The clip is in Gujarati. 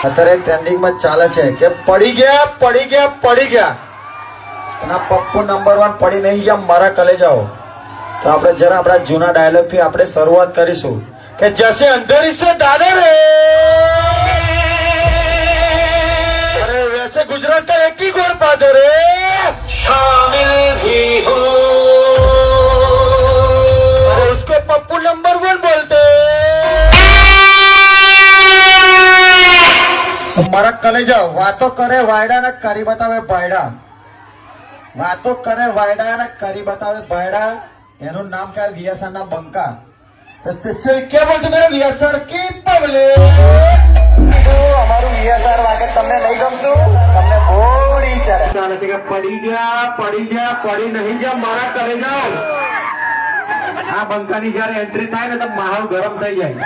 અત્યારે ટ્રેન્ડિંગ માં ચાલે છે કે પડી ગયા અને પપ્પુ નંબર 1 પડી નહીં ગયા મારા કલેજાઓ. તો આપણે જરા આપણા જૂના ડાયલોગ થી આપણે શરૂઆત કરીશું કે જૈસે અંધેરી સે દાદા રે અરે વૈસે ગુજરાત का एक ही गोर फादर रे शामिल भी हो और उसको पप्पू नंबर 1 बोलते. મારા કલેજા વાતો કરે વાયડા ને કરી બતાવે ભાયડા. વાતો કરે વાયડા ને કરી બતાવે ભાયડા. એનું નામ क्या વીએસઆર ના બંકા. સ્પેશિયલ क्या बोलते मेरे वीएसआर की पब्लिक. અમારું વીએસઆર વાગે તમને નહીં ગમતું, તમને બોડી ચાલે છે કે પડી નહીં જા મારા કલેજા. આ બંકાની જયારે એન્ટ્રી થાય ને તો માહોલ ગરમ થઈ જાય.